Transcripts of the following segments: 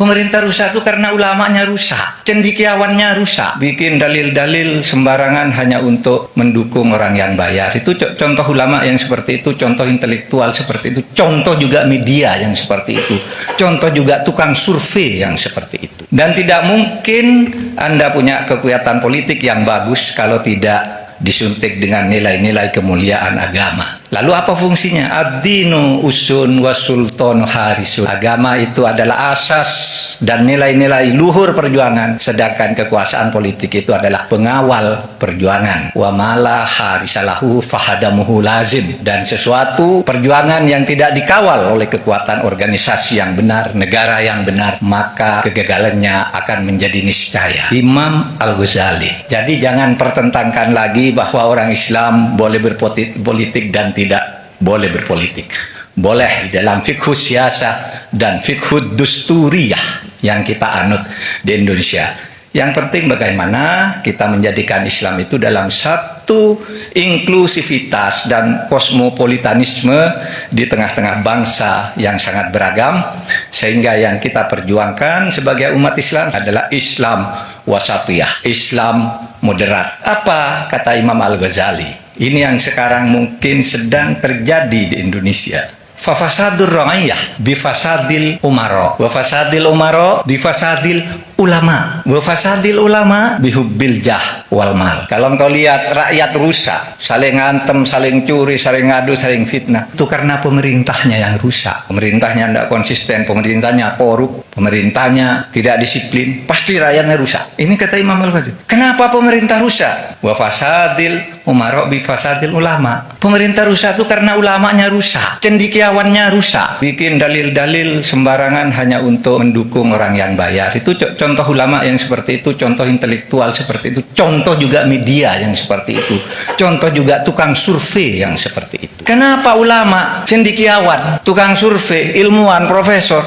Pemerintah rusak itu karena ulamanya rusak, cendekiawannya rusak, bikin dalil-dalil sembarangan hanya untuk mendukung orang yang bayar. Itu contoh ulama yang seperti itu, contoh intelektual seperti itu, contoh juga media yang seperti itu, contoh juga tukang survei yang seperti itu. Dan tidak mungkin Anda punya kekuatan politik yang bagus kalau tidak disuntik dengan nilai-nilai kemuliaan agama. Lalu apa fungsinya? Ad-dinu usun wa sultanu harisun. Agama itu adalah asas dan nilai-nilai luhur perjuangan, sedangkan kekuasaan politik itu adalah pengawal perjuangan. Wa mala harisalahu fahadamuhu lazim. Dan sesuatu perjuangan yang tidak dikawal oleh kekuatan organisasi yang benar, negara yang benar, maka kegagalannya akan menjadi niscaya. Imam Al-Ghazali. Jadi jangan pertentangkan lagi bahwa orang Islam boleh berpolitik dan tidak boleh berpolitik. Boleh di dalam fikih siasa dan fikih dusturiyah yang kita anut di Indonesia. Yang penting bagaimana kita menjadikan Islam itu dalam satu inklusivitas dan kosmopolitanisme di tengah-tengah bangsa yang sangat beragam, sehingga yang kita perjuangkan sebagai umat Islam adalah Islam wasatiyah, Islam moderat. Apa kata Imam Al-Ghazali? Ini yang sekarang mungkin sedang terjadi di Indonesia. Fafasadur ra'iyah bifasadil umaro, wa fasadil umaro bifasadil ulama, wa fasadil ulama bihubbil jah wal mal. Kalau engkau lihat rakyat rusak, saling ngantem, saling curi, saling ngadu, saling fitnah, itu karena pemerintahnya yang rusak. Pemerintahnya tidak konsisten, pemerintahnya korup, pemerintahnya tidak disiplin, pasti rakyatnya rusak. Ini kata Imam Al-Ghazali. Kenapa pemerintah rusak? Wa fasadil umaro bi fasadil ulama. Pemerintah rusak itu karena ulamanya rusak, cendekiawannya rusak, bikin dalil-dalil sembarangan hanya untuk mendukung orang yang bayar. Itu contoh ulama yang seperti itu, contoh intelektual seperti itu, contoh juga media yang seperti itu, contoh juga tukang survei yang seperti itu. Kenapa ulama, cendekiawan, tukang survei, ilmuwan, profesor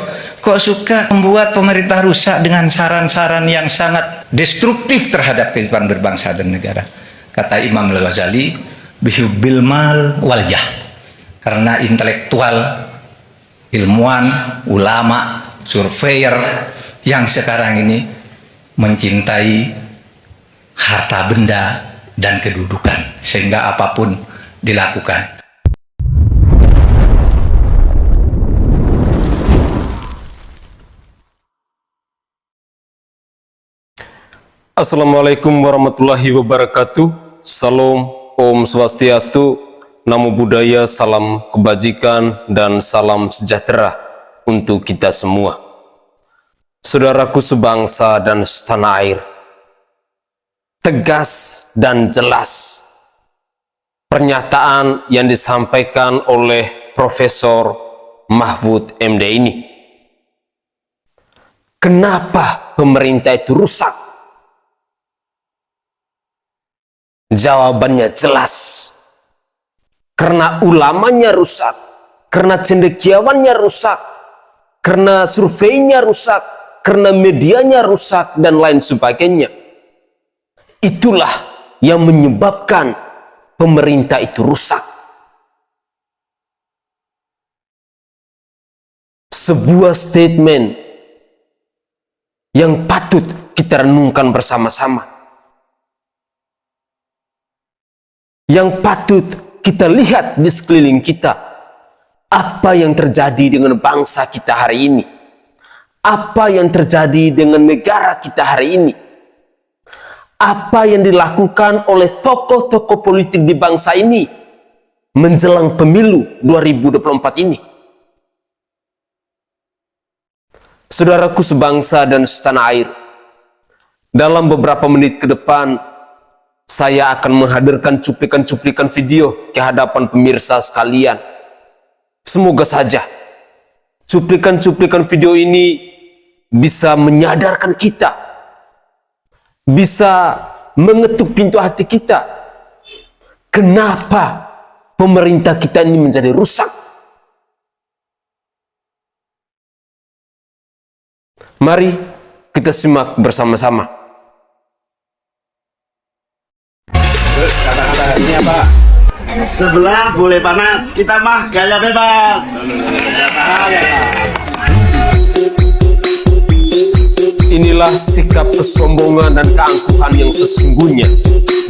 kok suka membuat pemerintah rusak dengan saran-saran yang sangat destruktif terhadap kehidupan berbangsa dan negara? Kata Imam Al-Ghazali, bihubbil mal wal jah. Karena intelektual, ilmuwan, ulama, surveyor yang sekarang ini mencintai harta benda dan kedudukan, sehingga apapun dilakukan. Assalamualaikum warahmatullahi wabarakatuh. Salam, Om Swastiastu, Namo Buddhaya, salam kebajikan dan salam sejahtera untuk kita semua. Saudaraku sebangsa dan setanah air, tegas dan jelas pernyataan yang disampaikan oleh Profesor Mahfud MD ini. Kenapa pemerintah itu rusak? Jawabannya jelas. Karena ulamanya rusak, karena cendekiawannya rusak, karena surveinya rusak, karena medianya rusak, dan lain sebagainya. Itulah yang menyebabkan pemerintah itu rusak. Sebuah statement yang patut kita renungkan bersama-sama, yang patut kita lihat di sekeliling kita. Apa yang terjadi dengan bangsa kita hari ini? Apa yang terjadi dengan negara kita hari ini? Apa yang dilakukan oleh tokoh-tokoh politik di bangsa ini menjelang pemilu 2024 ini? Saudaraku sebangsa dan setanah air, dalam beberapa menit ke depan saya akan menghadirkan cuplikan-cuplikan video ke hadapan pemirsa sekalian. Semoga saja cuplikan-cuplikan video ini bisa menyadarkan kita, bisa mengetuk pintu hati kita. Kenapa pemerintah kita ini menjadi rusak? Mari kita simak bersama-sama. Kata-kata ini apa? Sebelah boleh panas, kita mah gaya bebas. inilah sikap kesombongan dan keangkuhan yang sesungguhnya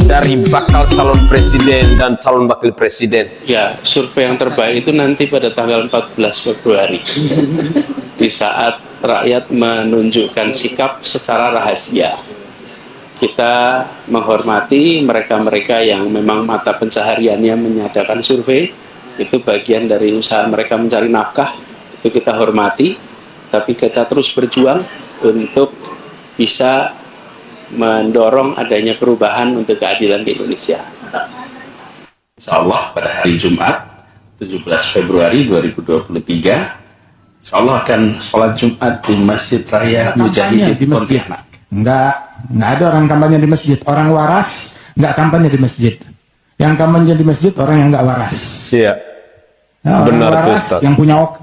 dari bakal calon presiden dan calon wakil presiden. Ya, survei yang terbaik itu nanti pada tanggal 14 Februari. Di saat rakyat menunjukkan sikap secara rahasia. Kita menghormati mereka-mereka yang memang mata pencahariannya menyadakan survei. Itu bagian dari usaha mereka mencari nafkah. Itu kita hormati. Tapi kita terus berjuang untuk bisa mendorong adanya perubahan untuk keadilan di Indonesia. Insya Allah pada hari Jumat 17 Februari 2023 Insya Allah akan sholat Jumat di Masjid Raya Mujahidin di masjid. Pontianak. Nggak ada orang kampanye di masjid. Orang waras nggak kampanye di masjid. Yang kampanye di masjid orang yang nggak waras. Iya. Ya, orang Benar tuh, waras Ustaz.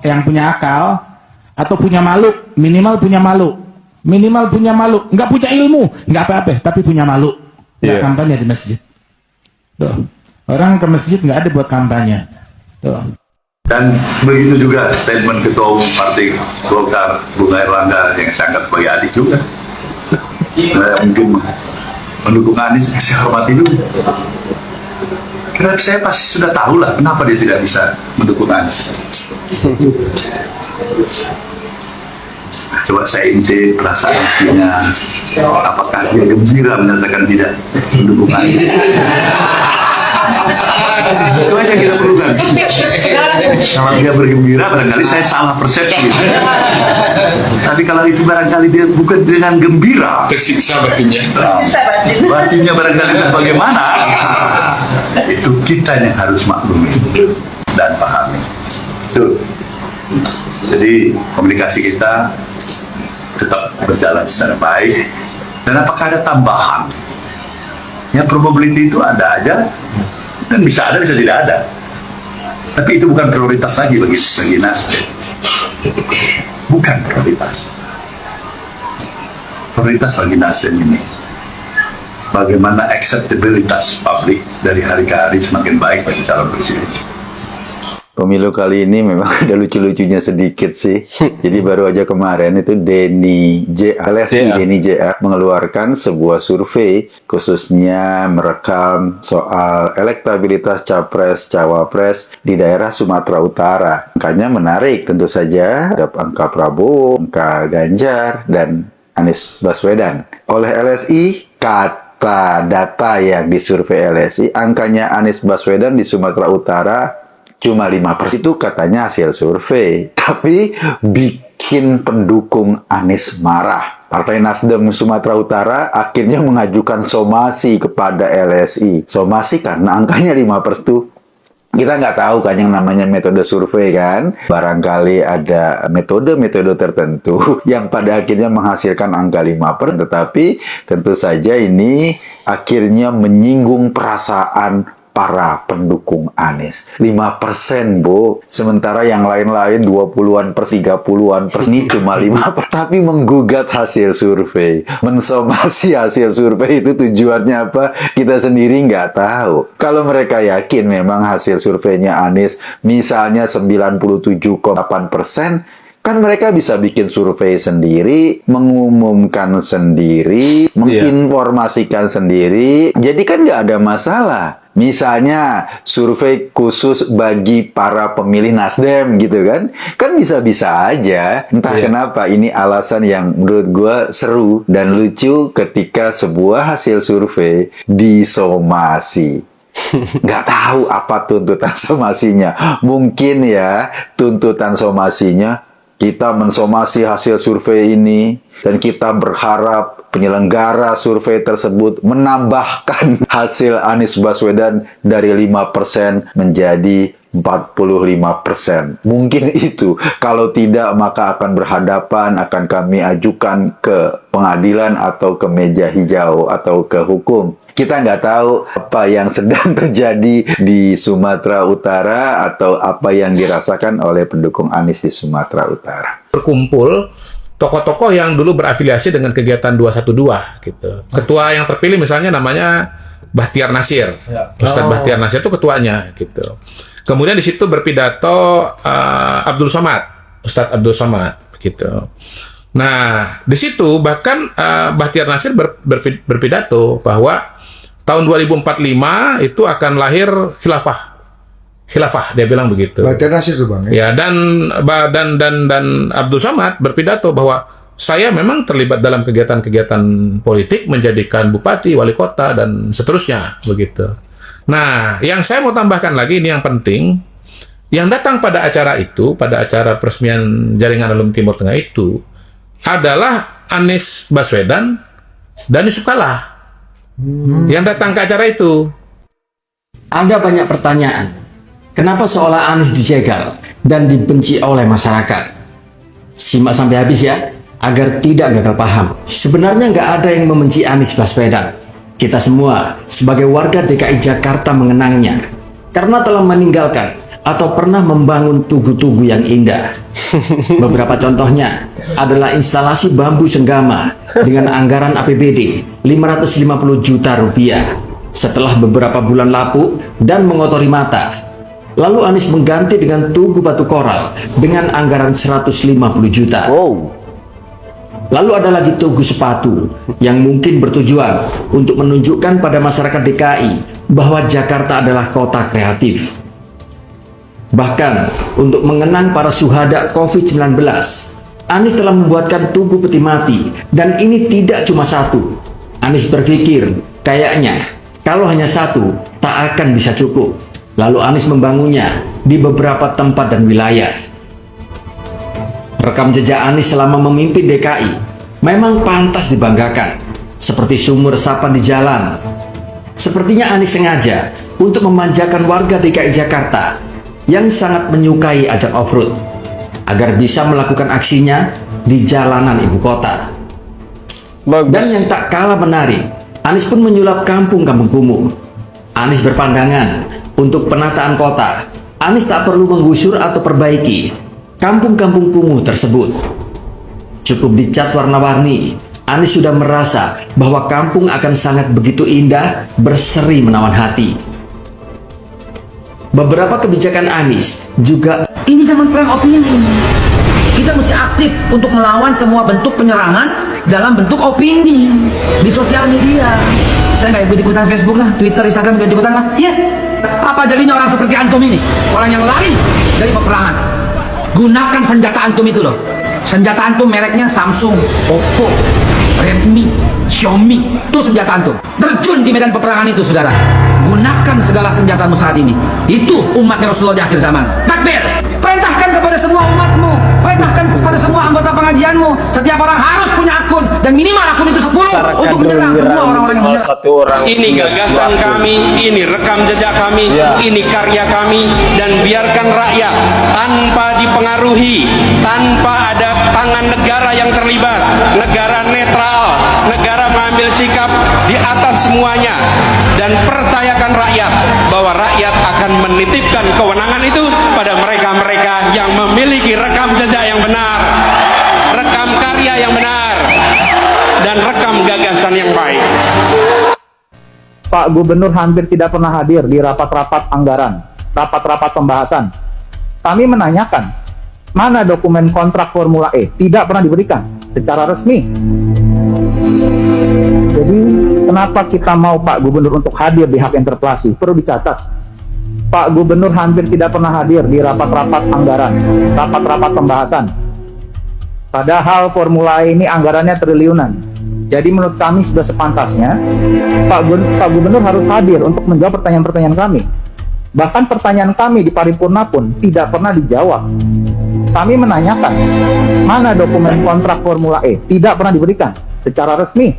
yang punya akal atau punya malu, minimal punya malu, nggak punya ilmu, nggak apa-apa, tapi punya malu, nggak Iya. kampanye di masjid. Tuh. Orang ke masjid nggak ada buat kampanye. Tuh. Dan begitu juga statement Ketua Umum Partai Golkar Bung Airlangga yang saya anggap sebagai adik juga. Saya mungkin mendukung Anies, saya hormati dulu. Karena saya pasti sudah tahu lah kenapa dia tidak bisa mendukung Anies. Coba saya intip perasaan hatinya, apakah dia gembira menyatakan tidak mendukung Anies. Itu aja kita perlukan. Kalau dia bergembira, barangkali saya salah persepsi. Tapi kalau itu barangkali dia bukan dengan gembira, Tersiksa batinnya. batinnya barangkali bagaimana, itu kita yang harus maklumi dan pahami. Itu. Jadi komunikasi kita tetap berjalan secara baik. Dan apakah ada tambahan? Ya probability itu ada aja. Dan bisa ada, bisa tidak ada. Tapi itu bukan prioritas lagi bagi Nasdem. Bukan prioritas. Prioritas bagi Nasdem ini, bagaimana akseptabilitas publik dari hari ke hari semakin baik bagi calon presiden. Pemilu kali ini memang ada lucu-lucunya sedikit sih. Jadi baru aja kemarin itu Denny LSI Denny JA mengeluarkan sebuah survei khususnya merekam soal elektabilitas capres cawapres di daerah Sumatera Utara. Angkanya menarik tentu saja, ada angka Prabowo, angka Ganjar dan Anies Baswedan. Oleh LSI kata data yang disurvei LSI, angkanya Anies Baswedan di Sumatera Utara cuma 5%. Itu katanya hasil survei. Tapi bikin pendukung Anies marah. Partai Nasdem Sumatera Utara akhirnya mengajukan somasi kepada LSI. Somasi karena angkanya 5% itu. Kita nggak tahu kan yang namanya metode survei kan. Barangkali ada metode-metode tertentu yang pada akhirnya menghasilkan angka 5%. Tetapi tentu saja ini akhirnya menyinggung perasaan para pendukung Anies. 5%, Bu. Sementara yang lain-lain 20-an per 30-an per ini cuma 5%. Tapi menggugat hasil survei. Mensomasi hasil survei itu tujuannya apa? Kita sendiri nggak tahu. Kalau mereka yakin memang hasil surveinya Anies misalnya 97,8%, kan mereka bisa bikin survei sendiri, mengumumkan sendiri, menginformasikan sendiri. Jadi kan nggak ada masalah. Misalnya survei khusus bagi para pemilih Nasdem gitu kan. Kan bisa-bisa aja. Entah kenapa ini alasan yang menurut gue seru dan lucu ketika sebuah hasil survei disomasi. Nggak tahu apa tuntutan somasinya. Mungkin ya tuntutan somasinya kita mensomasi hasil survei ini dan kita berharap penyelenggara survei tersebut menambahkan hasil Anies Baswedan dari 5% menjadi 45%. Mungkin itu. Kalau tidak, maka akan berhadapan, akan kami ajukan ke pengadilan atau ke meja hijau atau ke hukum. Kita nggak tahu apa yang sedang terjadi di Sumatera Utara atau apa yang dirasakan oleh pendukung Anies di Sumatera Utara. Berkumpul tokoh-tokoh yang dulu berafiliasi dengan kegiatan 212 gitu. Ketua yang terpilih misalnya namanya Bahtiar Nasir. Ustadz Bahtiar Nasir itu ketuanya gitu. Kemudian di situ berpidato Abdul Somad, Ustadz Abdul Somad gitu. Nah, di situ bahkan Bahtiar Nasir berpidato bahwa tahun 2045 itu akan lahir khilafah, dia bilang begitu. Bahtiar Nasir tuh Bang. Ya, dan Abdul Somad berpidato bahwa saya memang terlibat dalam kegiatan-kegiatan politik, menjadikan bupati, wali kota, dan seterusnya, begitu. Nah, yang saya mau tambahkan lagi, ini yang penting, yang datang pada acara itu, pada acara peresmian Jaringan Alumni Timur Tengah itu, adalah Anies Baswedan dan Yusuf Kalla yang datang ke acara itu. Ada banyak pertanyaan, kenapa seolah Anies dijegal dan dibenci oleh masyarakat? Simak sampai habis ya, agar tidak gagal paham. Sebenarnya nggak ada yang membenci Anies Baswedan. Kita semua sebagai warga DKI Jakarta mengenangnya karena telah meninggalkan atau pernah membangun tugu-tugu yang indah. Beberapa contohnya adalah instalasi bambu senggama dengan anggaran APBD 550 juta rupiah. Setelah beberapa bulan lapuk dan mengotori mata, lalu Anies mengganti dengan tugu batu koral dengan anggaran 150 juta. Lalu ada lagi tugu sepatu yang mungkin bertujuan untuk menunjukkan pada masyarakat DKI bahwa Jakarta adalah kota kreatif. Bahkan untuk mengenang para syuhada COVID-19, Anies telah membuatkan tugu peti mati, dan ini tidak cuma satu. Anies berpikir kayaknya kalau hanya satu tak akan bisa cukup. Lalu Anies membangunnya di beberapa tempat dan wilayah. Rekam jejak Anies selama memimpin DKI memang pantas dibanggakan, seperti sumur resapan di jalan. Sepertinya Anies sengaja untuk memanjakan warga DKI Jakarta yang sangat menyukai ajang off-road agar bisa melakukan aksinya di jalanan ibu kota. Dan yang tak kalah menarik, Anies pun menyulap kampung-kampung kumuh. Anies berpandangan untuk penataan kota, Anies tak perlu menggusur atau perbaiki kampung-kampung kumuh tersebut. Cukup dicat warna-warni, Anies sudah merasa bahwa kampung akan sangat begitu indah, berseri menawan hati. Beberapa kebijakan Anies juga ini zaman perang opini. Kita mesti aktif untuk melawan semua bentuk penyerangan dalam bentuk opini di sosial media. Saya nggak ikut-ikutan Facebook lah, Twitter, Instagram nggak ikut-ikutan lah. Ya, apa jadinya orang seperti antum ini? Orang yang lari dari peperangan. Gunakan senjata antum itu loh. Senjata antum mereknya Samsung, Oppo, Redmi, Xiaomi. Itu senjata antum. Terjun di medan peperangan itu, saudara. Gunakan segala senjatamu saat ini. Itu umatnya Rasulullah di akhir zaman. Takbir! Perintahkan kepada semua umatmu, perintahkan kepada semua anggota pengajianmu, setiap orang harus punya akun, dan minimal akun itu 10 untuk menyerang semua orang-orang yang menyerang. Ini gagasan kami, ini rekam jejak kami, ini karya kami, dan biarkan rakyat tanpa dipengaruhi, tanpa ada tangan negara yang terlibat, negara netral, negara mengambil sikap di atas semuanya, dan percayakan rakyat bahwa rakyat akan menitipkan kewenangan itu pada mereka-mereka yang memiliki rekam jejak yang benar, rekam karya yang benar, dan rekam gagasan yang baik. Pak Gubernur hampir tidak pernah hadir di rapat-rapat anggaran, rapat-rapat pembahasan. Kami menanyakan, mana dokumen kontrak Formula E? Tidak pernah diberikan secara resmi. Jadi, kenapa kita mau Pak Gubernur untuk hadir di hak interpelasi? Perlu dicatat, Pak Gubernur hampir tidak pernah hadir di rapat-rapat anggaran, rapat-rapat pembahasan. Padahal Formula E ini anggarannya triliunan. Jadi menurut kami sudah sepantasnya Pak Gubernur harus hadir untuk menjawab pertanyaan-pertanyaan kami. Bahkan pertanyaan kami di paripurna pun tidak pernah dijawab. Kami menanyakan, mana dokumen kontrak Formula E? Tidak pernah diberikan secara resmi.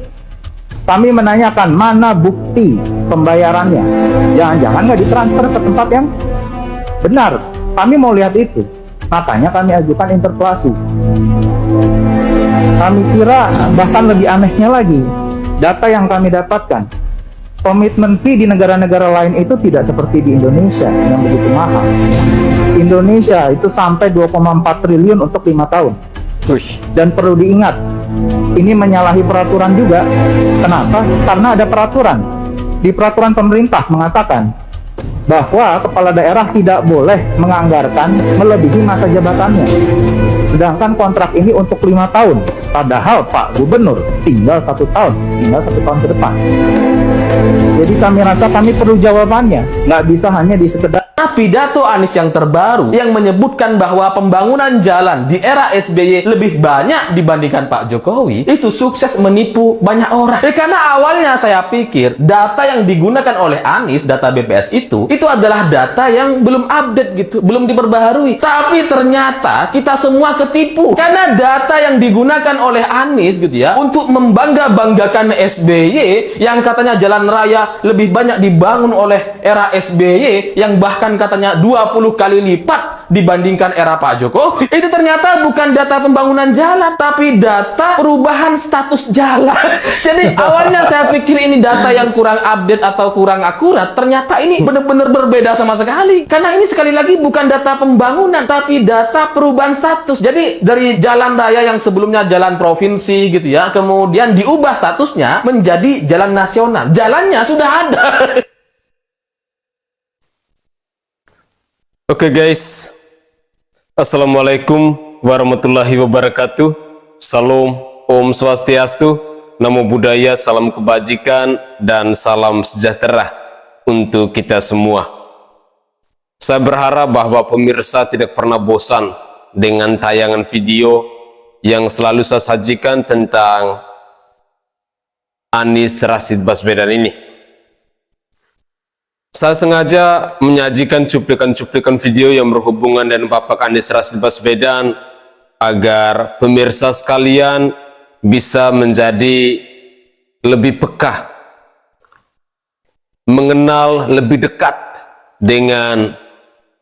Kami menanyakan, mana bukti pembayarannya? Jangan-jangan nggak ditransfer ke tempat yang benar. Kami mau lihat itu. Makanya kami ajukan interpelasi. Kami kira bahkan lebih anehnya lagi, data yang kami dapatkan, komitmen fee di negara-negara lain itu tidak seperti di Indonesia yang begitu mahal. Indonesia itu sampai 2,4 triliun untuk 5 tahun. Dan perlu diingat, ini menyalahi peraturan juga. Kenapa? Karena ada peraturan. Di peraturan pemerintah mengatakan bahwa kepala daerah tidak boleh menganggarkan melebihi masa jabatannya. Sedangkan kontrak ini untuk 5 tahun. Padahal Pak Gubernur tinggal 1 tahun, tinggal 1 tahun ke depan. Jadi kami rasa kami perlu jawabannya. Nggak bisa hanya di sekedar pidato Anies yang terbaru yang menyebutkan bahwa pembangunan jalan di era SBY lebih banyak dibandingkan Pak Jokowi itu sukses menipu banyak orang. Karena awalnya saya pikir data yang digunakan oleh Anies, data BPS itu adalah data yang belum update gitu, belum diperbaharui. Tapi ternyata kita semua ketipu karena data yang digunakan oleh Anies gitu ya untuk membangga-banggakan SBY yang katanya jalan raya lebih banyak dibangun oleh era SBY yang bahkan katanya 20 kali lipat dibandingkan era Pak Jokowi. Itu ternyata bukan data pembangunan jalan, tapi data perubahan status jalan. Jadi awalnya saya pikir ini data yang kurang update atau kurang akurat. Ternyata ini benar-benar berbeda sama sekali. Karena ini sekali lagi bukan data pembangunan, tapi data perubahan status. Jadi dari jalan raya yang sebelumnya jalan provinsi gitu ya, kemudian diubah statusnya menjadi jalan nasional. Jalannya sudah ada. Oke guys, Assalamualaikum warahmatullahi wabarakatuh. Salam, Om Swastiastu, Namo Buddhaya, salam kebajikan, dan salam sejahtera untuk kita semua. Saya berharap bahwa pemirsa tidak pernah bosan dengan tayangan video yang selalu saya sajikan tentang Anies Rashid Baswedan ini. Saya sengaja menyajikan cuplikan-cuplikan video yang berhubungan dengan Bapak Anies Rashid Baswedan agar pemirsa sekalian bisa menjadi lebih peka, mengenal lebih dekat dengan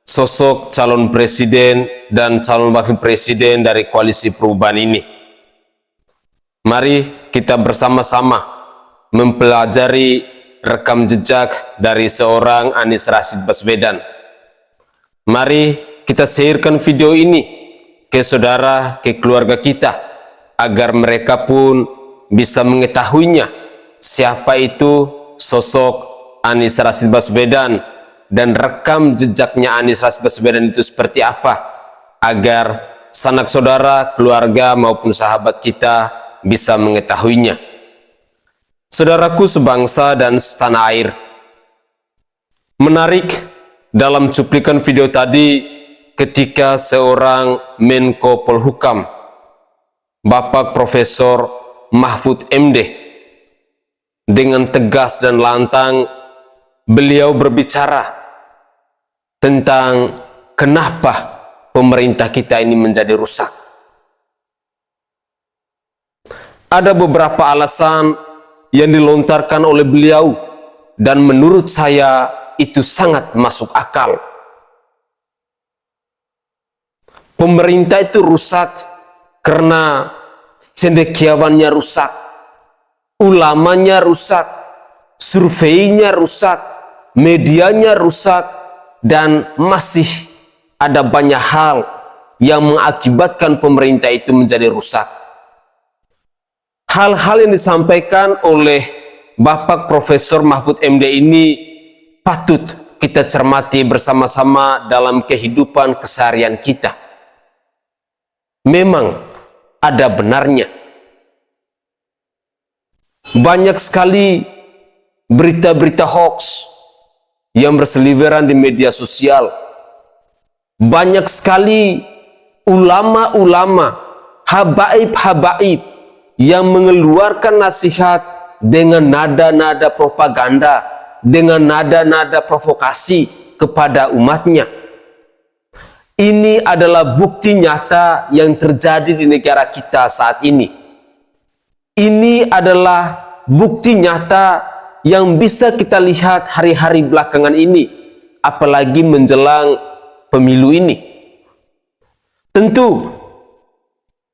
sosok calon presiden dan calon wakil presiden dari koalisi perubahan ini. Mari kita bersama-sama mempelajari rekam jejak dari seorang Anies Rashid Baswedan. Mari kita sharekan video ini ke saudara, ke keluarga kita, agar mereka pun bisa mengetahuinya siapa itu sosok Anies Rashid Baswedan dan rekam jejaknya Anies Rashid Baswedan itu seperti apa, agar sanak saudara, keluarga maupun sahabat kita bisa mengetahuinya. Saudaraku sebangsa dan setanah air, menarik dalam cuplikan video tadi ketika seorang Menko Polhukam, Bapak Profesor Mahfud MD, dengan tegas dan lantang beliau berbicara tentang kenapa pemerintah kita ini menjadi rusak. Ada beberapa alasan yang dilontarkan oleh beliau dan menurut saya itu sangat masuk akal. Pemerintah itu rusak karena cendekiawannya rusak, ulamanya rusak, surveinya rusak, medianya rusak, dan masih ada banyak hal yang mengakibatkan pemerintah itu menjadi rusak. Hal-hal yang disampaikan oleh Bapak Profesor Mahfud MD ini patut kita cermati bersama-sama dalam kehidupan keseharian kita. Memang ada benarnya. Banyak sekali berita-berita hoax yang berseliweran di media sosial. Banyak sekali ulama-ulama, habaib-habaib yang mengeluarkan nasihat dengan nada-nada propaganda, dengan nada-nada provokasi kepada umatnya. Ini adalah bukti nyata yang terjadi di negara kita saat ini. Ini adalah bukti nyata yang bisa kita lihat hari-hari belakangan ini, apalagi menjelang pemilu ini. Tentu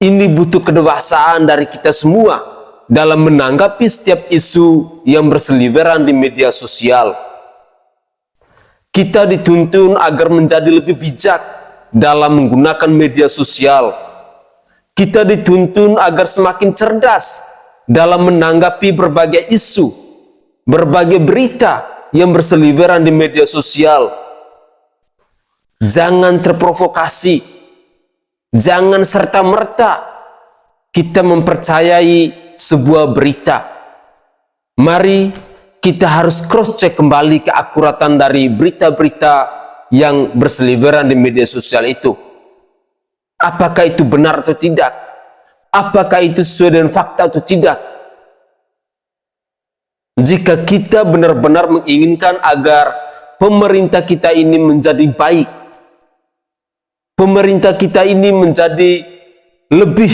ini butuh kedewasaan dari kita semua dalam menanggapi setiap isu yang berseliweran di media sosial. Kita dituntun agar menjadi lebih bijak dalam menggunakan media sosial. Kita dituntun agar semakin cerdas dalam menanggapi berbagai isu, berbagai berita yang berseliweran di media sosial. Jangan terprovokasi, Jangan serta-merta kita mempercayai sebuah berita. Mari kita harus cross-check kembali keakuratan dari berita-berita yang berseliweran di media sosial itu. Apakah itu benar atau tidak? Apakah itu sesuai dengan fakta atau tidak? Jika kita benar-benar menginginkan agar pemerintah kita ini menjadi baik, pemerintah kita ini menjadi lebih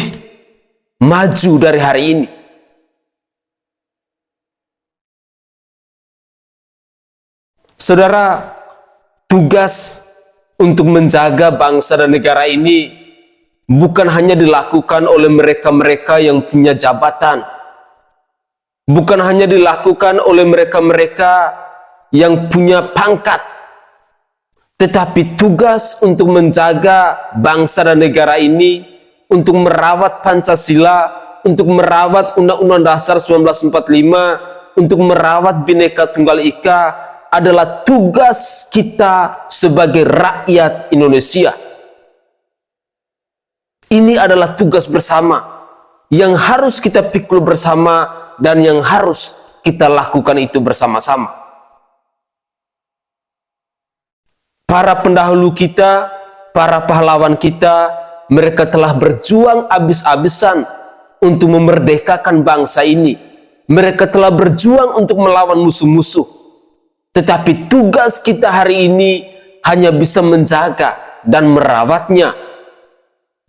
maju dari hari ini, saudara, tugas untuk menjaga bangsa dan negara ini bukan hanya dilakukan oleh mereka-mereka yang punya jabatan, bukan hanya dilakukan oleh mereka-mereka yang punya pangkat, tetapi tugas untuk menjaga bangsa dan negara ini, untuk merawat Pancasila, untuk merawat Undang-Undang Dasar 1945, untuk merawat Bhinneka Tunggal Ika adalah tugas kita sebagai rakyat Indonesia. Ini adalah tugas bersama yang harus kita pikul bersama dan yang harus kita lakukan itu bersama-sama. Para pendahulu kita, para pahlawan kita, mereka telah berjuang habis-habisan untuk memerdekakan bangsa ini. Mereka telah berjuang untuk melawan musuh-musuh. Tetapi tugas kita hari ini hanya bisa menjaga dan merawatnya.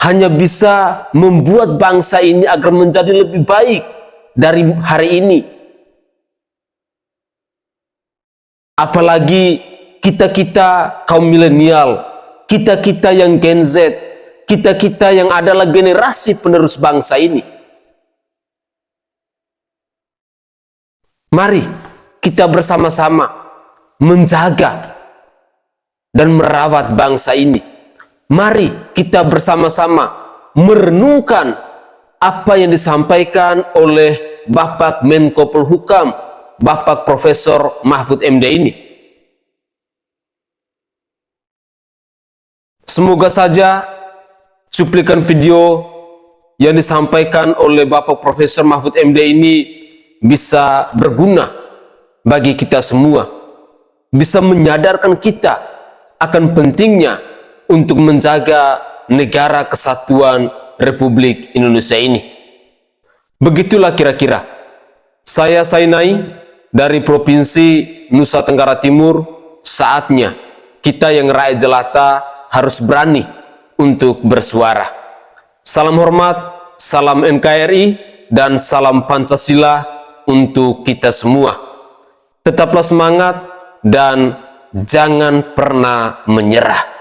Hanya bisa membuat bangsa ini agar menjadi lebih baik dari hari ini. Apalagi kita-kita kaum milenial, kita-kita yang Gen Z, kita-kita yang adalah generasi penerus bangsa ini. Mari kita bersama-sama menjaga dan merawat bangsa ini. Mari kita bersama-sama merenungkan apa yang disampaikan oleh Bapak Menko Polhukam, Bapak Profesor Mahfud MD ini. Semoga saja cuplikan video yang disampaikan oleh Bapak Profesor Mahfud MD ini bisa berguna bagi kita semua, bisa menyadarkan kita akan pentingnya untuk menjaga negara kesatuan Republik Indonesia ini. Begitulah kira-kira. Saya Sainai dari Provinsi Nusa Tenggara Timur. Saatnya kita yang rakyat jelata harus berani untuk bersuara. Salam hormat, salam NKRI, dan salam Pancasila untuk kita semua. Tetaplah semangat dan jangan pernah menyerah.